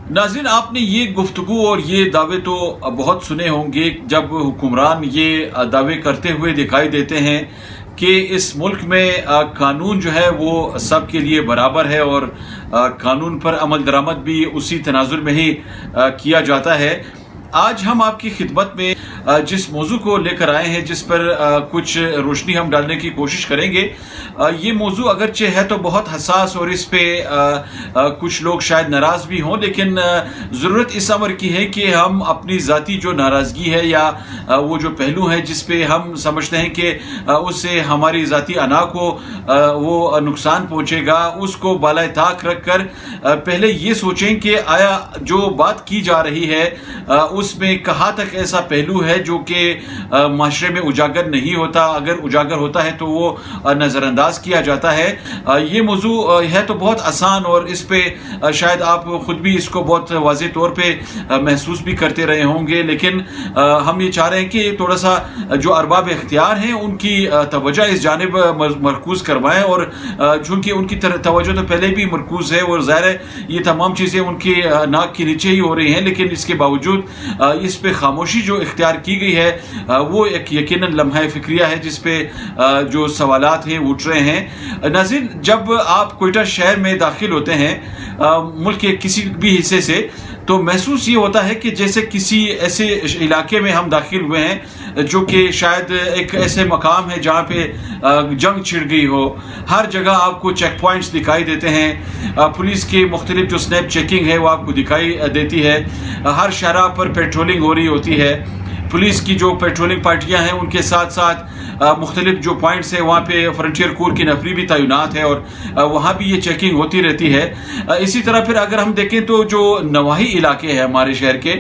नाज़रीन, आपने ये गुफ्तगू और ये दावे तो बहुत सुने होंगे जब हुक्मरान ये दावे करते हुए दिखाई देते हैं कि इस मुल्क में कानून जो है वो सब के लिए बराबर है और कानून पर अमल दरामद भी उसी तनाजुर में ही किया जाता है। आज हम आपकी खिदमत में जिस मौजू को लेकर आए हैं, जिस पर कुछ रोशनी हम डालने की कोशिश करेंगे, ये मौजू अगरचे है तो बहुत हसास और इस पे कुछ लोग शायद नाराज़ भी हों, लेकिन ज़रूरत इस अमर की है कि हम अपनी ज़ाती जो नाराज़गी है या वो जो पहलू है जिस पे हम समझते हैं कि उससे हमारी ज़ाती अना को वो नुकसान पहुँचेगा, उसको बालाए ताक रख कर पहले ये सोचें कि आया जो बात की जा रही है उसमें कहाँ तक ऐसा पहलू है जो कि माशरे में उजागर नहीं होता। अगर उजागर होता है तो वो नज़रअंदाज किया जाता है। ये मौजू है तो बहुत आसान और इस पे शायद आप ख़ुद भी इसको बहुत वाज़ेह तौर पे महसूस भी करते रहे होंगे, लेकिन हम ये चाह रहे हैं कि थोड़ा सा जो अरबाब इख्तियार हैं उनकी तवज्जो इस जानिब मरकूज़ करवाएँ, और चूँकि उनकी तवज्जो तो पहले भी मरकूज़ है और ज़ाहिर है ये तमाम चीज़ें उनकी नाक के नीचे ही हो रही हैं, लेकिन इसके बावजूद इस पे खामोशी जो इख्तियार की गई है वो एक यकीनन लम्हा फ़िक्रिया है जिस पे जो सवालात हैं उठ रहे हैं। नाज़रीन, जब आप कोयटा शहर में दाखिल होते हैं मुल्क के किसी भी हिस्से से, तो महसूस ये होता है कि जैसे किसी ऐसे इलाके में हम दाखिल हुए हैं जो कि शायद एक ऐसे मकाम है जहाँ पे जंग छिड़ गई हो। हर जगह आपको चेक पॉइंट्स दिखाई देते हैं, पुलिस की मुख्तलिफ जो स्नैप चेकिंग है वो आपको दिखाई देती है, हर शहरा पर पेट्रोलिंग हो रही होती है, पुलिस की जो पेट्रोलिंग पार्टियां हैं उनके साथ साथ मुख्तलिफ जो पॉइंट्स हैं वहाँ पे फ्रंटियर कोर की नफरी भी तैनात है और वहाँ भी ये चेकिंग होती रहती है। इसी तरह फिर अगर हम देखें तो जो नवाही इलाके हैं हमारे शहर के,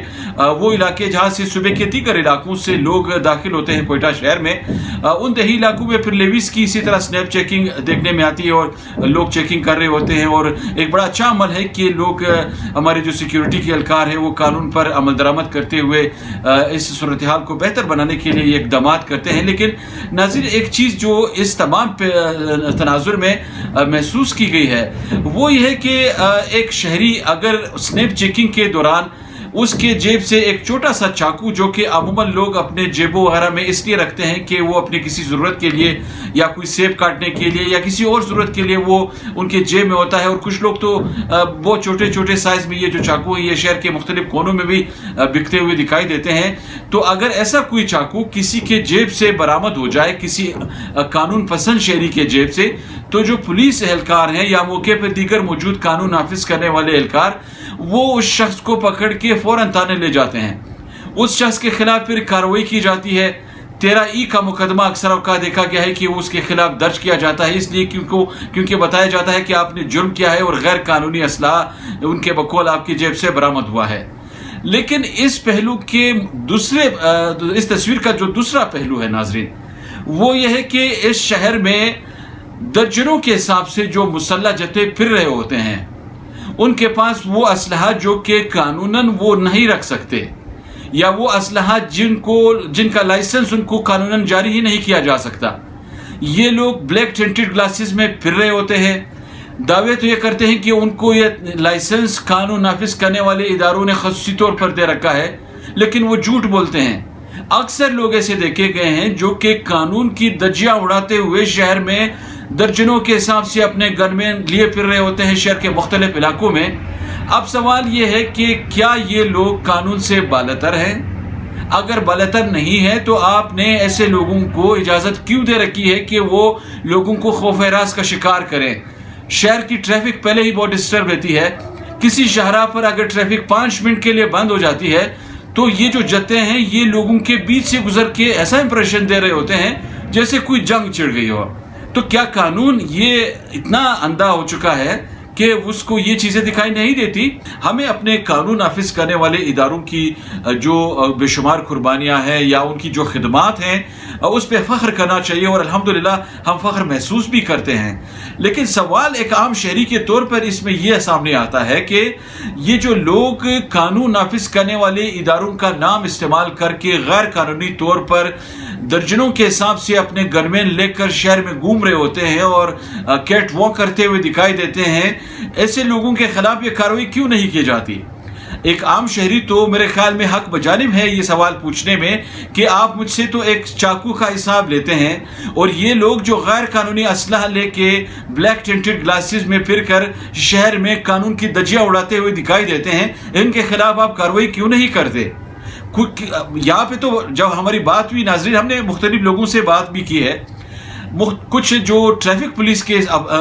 वो इलाके जहाँ से सुबह के दीगर इलाकों से लोग दाखिल होते हैं कोयटा शहर में, उन दही इलाकों में फिर लेविस की इसी तरह स्नैप चेकिंग देखने में आती है और लोग चेकिंग कर रहे होते हैं। और एक बड़ा अच्छा अमल है कि लोग हमारे जो सिक्योरिटी के एहलकार है वो कानून पर अमल दरामद करते हुए इस सूरत हाल को बेहतर बनाने के लिए ये इक़दामात करते हैं। लेकिन नाज़रीन, एक चीज़ जो इस तमाम तनाजुर में महसूस की गई है वो ये है कि एक शहरी अगर स्नैप चेकिंग के दौरान उसके जेब से एक छोटा सा चाकू, जो कि अमूमन लोग अपने जेबों वगैरह में इसलिए रखते हैं कि वो अपनी किसी ज़रूरत के लिए या कोई सेब काटने के लिए या किसी और ज़रूरत के लिए वो उनके जेब में होता है, और कुछ लोग तो बहुत छोटे छोटे साइज़ में ये जो चाकू है ये शहर के मुख्तलिफ कोनों में भी बिकते हुए दिखाई देते हैं। तो अगर ऐसा कोई चाकू किसी के जेब से बरामद हो जाए, किसी कानून पसंद शहरी के जेब से, तो जो पुलिस एहलकार हैं या मौके पर दीगर मौजूद कानून नाफिज करने वाले एहलकार वो उस शख्स को पकड़ के फौरन थाने ले जाते हैं। उस शख्स के खिलाफ फिर कार्रवाई की जाती है। 13E का मुकदमा अक्सर अवकात देखा गया है कि उसके खिलाफ दर्ज किया जाता है, इसलिए क्योंकि बताया जाता है कि आपने जुर्म किया है और गैर कानूनी असलाह उनके बकौल आपकी जेब से बरामद हुआ है। लेकिन इस पहलू के इस तस्वीर का जो दूसरा पहलू है नाजरीन, वो ये है कि इस शहर में दर्जनों के हिसाब से जो मुसल्लह जत्थे फिर रहे होते हैं, उनके पास वो असलहा जो कि कानूनन वो नहीं रख सकते, या वो असलहा जिनका लाइसेंस उनको कानूनन जारी ही नहीं किया जा सकता। ये लोग ब्लैक टिंटेड ग्लासेस में फिर रहे होते हैं। दावे तो ये करते हैं कि उनको ये लाइसेंस कानून नाफिज करने वाले इदारों ने खसूसी तौर पर दे रखा है, लेकिन वो झूठ बोलते हैं। अक्सर लोग ऐसे देखे गए हैं जो कि कानून की धज्जियां उड़ाते हुए शहर में दर्जनों के हिसाब से अपने गनमैन लिए फिर रहे होते हैं शहर के मुख्तलिफ इलाकों में। अब सवाल ये है कि क्या ये लोग कानून से बालतर हैं? अगर बालतर नहीं है तो आपने ऐसे लोगों को इजाज़त क्यों दे रखी है कि वो लोगों को खौफ हरास का शिकार करें? शहर की ट्रैफिक पहले ही बहुत डिस्टर्ब रहती है। किसी शाहरा पर अगर ट्रैफिक 5 मिनट के लिए बंद हो जाती है तो ये जो जत्थे हैं ये लोगों के बीच से गुजर के ऐसा इंप्रेशन दे रहे होते हैं जैसे कोई जंग छिड़ गई हो। तो क्या कानून ये इतना अंधा हो चुका है कि उसको ये चीज़ें दिखाई नहीं देती? हमें अपने कानून नाफिज करने वाले इदारों की जो बेशुमार कुर्बानियाँ हैं या उनकी जो खिदमात हैं उस पर फ़ख्र करना चाहिए, और अल्हम्दुलिल्लाह हम फ़ख्र महसूस भी करते हैं। लेकिन सवाल एक आम शहरी के तौर पर इसमें यह सामने आता है कि ये जो लोग कानून नाफिज करने वाले इदारों का नाम इस्तेमाल करके गैर कानूनी तौर पर दर्जनों के हिसाब से अपने गनमैन लेकर शहर में घूम रहे होते हैं और कैट वॉक करते हुए दिखाई देते हैं, ऐसे लोगों के खिलाफ ये कार्रवाई क्यों नहीं की जाती? ایک عام شہری تو میرے خیال میں حق بجانب ہے یہ سوال پوچھنے میں کہ آپ مجھ سے تو ایک چاقو کا حساب لیتے ہیں، اور یہ لوگ جو غیر قانونی اسلحہ لے کے بلیک ٹینٹڈ گلاسز میں پھر کر شہر میں قانون کی دھجیاں اڑاتے ہوئے دکھائی دیتے ہیں، ان کے خلاف آپ کارروائی کیوں نہیں کرتے؟ یہاں پہ تو جب ہماری بات ہوئی ناظرین، ہم نے مختلف لوگوں سے بات بھی کی ہے، کچھ جو ٹریفک پولیس کے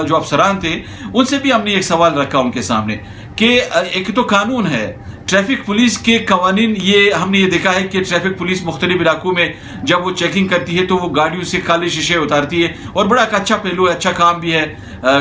جو افسران تھے ان سے بھی ہم نے ایک سوال رکھا ان کے سامنے کہ ایک تو قانون ہے، ٹریفک پولیس کے قوانین، یہ ہم نے یہ دیکھا ہے کہ ٹریفک پولیس مختلف علاقوں میں جب وہ چیکنگ کرتی ہے تو وہ گاڑیوں سے کالے شیشے اتارتی ہے، اور بڑا اچھا پہلو ہے، اچھا کام بھی ہے،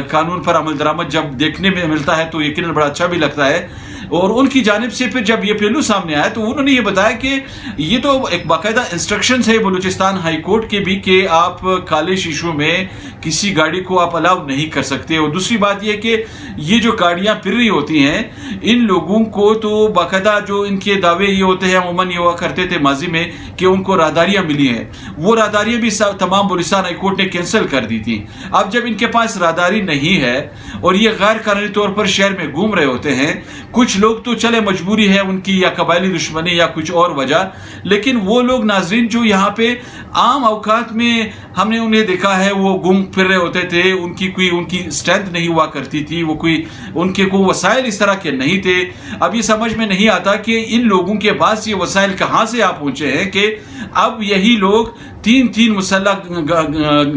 قانون پر عمل درآمد جب دیکھنے میں ملتا ہے تو یقیناً بڑا اچھا بھی لگتا ہے۔ اور ان کی جانب سے پھر جب یہ پہلو سامنے آیا تو انہوں نے یہ بتایا کہ یہ تو ایک باقاعدہ انسٹرکشنز ہے بلوچستان ہائی کورٹ کے بھی کہ آپ کالے شیشوں میں کسی گاڑی کو آپ الاؤ نہیں کر سکتے، اور دوسری بات یہ کہ یہ جو گاڑیاں پھر رہی ہوتی ہیں ان لوگوں کو تو باقاعدہ جو ان کے دعوے یہ ہوتے ہیں، عموماً یہ ہوا کرتے تھے ماضی میں کہ ان کو راہداریاں ملی ہیں، وہ راہداریاں بھی تمام بلوچستان ہائی کورٹ نے کینسل کر دی تھی۔ اب جب ان کے پاس راہداری نہیں ہے اور یہ غیر قانونی طور پر شہر میں گھوم رہے ہوتے ہیں، کچھ لوگ تو چلے مجبوری ہے ان کی یا قبائلی دشمنی یا کچھ اور وجہ، لیکن وہ لوگ ناظرین جو یہاں پہ عام اوقات میں ہم نے انہیں دیکھا ہے وہ گھوم پھر رہے ہوتے تھے، ان کی اسٹرینتھ نہیں ہوا کرتی تھی، ان کے کوئی وسائل اس طرح کے نہیں تھے۔ اب یہ سمجھ میں نہیں آتا کہ ان لوگوں کے پاس یہ وسائل کہاں سے آپ پہنچے ہیں کہ اب یہی لوگ تین مسلح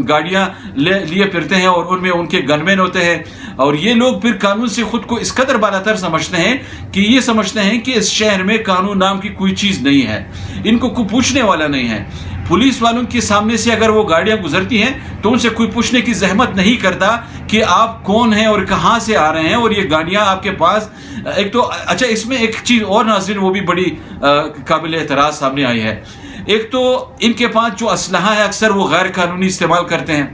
گاڑیاں لیے پھرتے ہیں اور ان میں ان کے گن مین ہوتے ہیں، اور یہ لوگ پھر قانون سے خود کو اس قدر بالاتر سمجھتے ہیں کہ یہ سمجھتے ہیں کہ اس شہر میں قانون نام کی کوئی چیز نہیں ہے، ان کو کوئی پوچھنے والا نہیں ہے۔ پولیس والوں کے سامنے سے اگر وہ گاڑیاں گزرتی ہیں تو ان سے کوئی پوچھنے کی زحمت نہیں کرتا کہ آپ کون ہیں اور کہاں سے آ رہے ہیں، اور یہ گاڑیاں آپ کے پاس ایک تو اچھا اس میں ایک چیز اور ناظرین وہ بھی بڑی قابل اعتراض سامنے آئی ہے، ایک تو ان کے پاس جو اسلحہ ہے اکثر وہ غیر قانونی استعمال کرتے ہیں،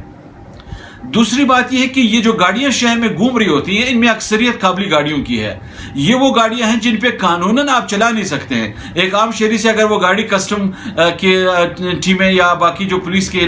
دوسری بات یہ ہے کہ یہ جو گاڑیاں شہر میں گھوم رہی ہوتی ہیں ان میں اکثریت قابلی گاڑیوں کی ہے، یہ وہ گاڑیاں ہیں جن پہ قانوناً آپ چلا نہیں سکتے ہیں۔ ایک عام شہری سے اگر وہ گاڑی کسٹم کے ٹیمیں یا باقی جو پولیس کے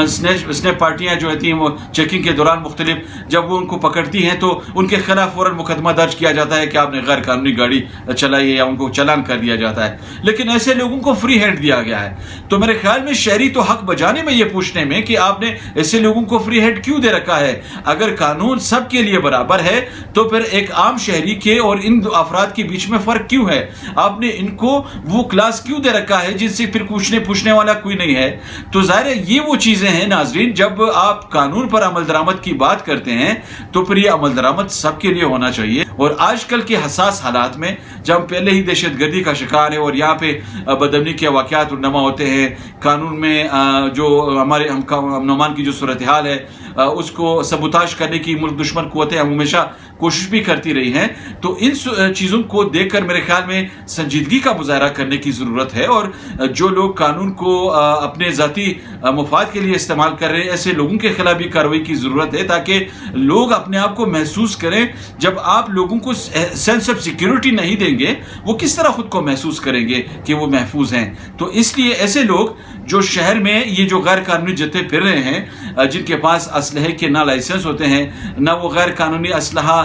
سنیپ پارٹیاں جو ہوتی ہیں وہ چیکنگ کے دوران مختلف جب وہ ان کو پکڑتی ہیں تو ان کے خلاف فوراً مقدمہ درج کیا جاتا ہے کہ آپ نے غیر قانونی گاڑی چلائی ہے، یا ان کو چالان کر دیا جاتا ہے، لیکن ایسے لوگوں کو فری ہینڈ دیا گیا ہے۔ تو میرے خیال میں شہری تو حق بجانے میں یہ پوچھنے میں کہ آپ نے ایسے لوگوں کو فری ہینڈ کیوں دے رکھا ہے؟ اگر قانون سب کے لیے برابر ہے تو پھر ایک عام شہری کے اور ان دو افراد کے بیچ میں فرق کیوں ہے؟ آپ نے ان کو وہ کلاس کیوں دے رکھا ہے جن سے پھر پوچھنے والا کوئی نہیں ہے؟ تو ظاہر ہے یہ وہ چیزیں ہیں ناظرین، جب آپ قانون پر عمل درآمد کی بات کرتے ہیں تو پھر یہ عمل درآمد سب کے لیے ہونا چاہیے۔ اور آج کل کے حساس حالات میں جب پہلے ہی دہشت گردی کا شکار ہے اور یہاں پہ بدامنی کے واقعات رونما ہوتے ہیں، قانون میں جو ہمارے امن و امان کی جو صورتحال ہے اس کو سبوتاژ کرنے کی ملک دشمن قوتیں ہمیشہ کوشش بھی کرتی رہی ہیں، تو ان چیزوں کو دیکھ کر میرے خیال میں سنجیدگی کا مظاہرہ کرنے کی ضرورت ہے، اور جو لوگ قانون کو اپنے ذاتی مفاد کے لیے استعمال کر رہے ہیں ایسے لوگوں کے خلاف بھی کارروائی کی ضرورت ہے، تاکہ لوگ اپنے آپ کو محسوس کریں۔ جب آپ لوگوں کو سینس آف سیکیورٹی نہیں دیں گے وہ کس طرح خود کو محسوس کریں گے کہ وہ محفوظ ہیں؟ تو اس لیے ایسے لوگ جو شہر میں یہ جو غیر قانونی جتے پھر رہے ہیں، جن کے پاس اسلحے کے نہ لائسنس ہوتے ہیں نہ وہ غیر قانونی اسلحہ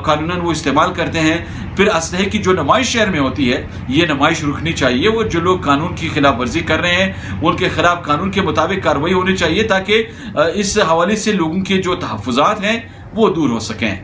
قانوناً وہ استعمال کرتے ہیں، پھر اسلحے کی جو نمائش شہر میں ہوتی ہے یہ نمائش رکنی چاہیے، وہ جو لوگ قانون کی خلاف ورزی کر رہے ہیں ان کے خلاف قانون کے مطابق کارروائی ہونی چاہیے، تاکہ اس حوالے سے لوگوں کے جو تحفظات ہیں وہ دور ہو سکیں۔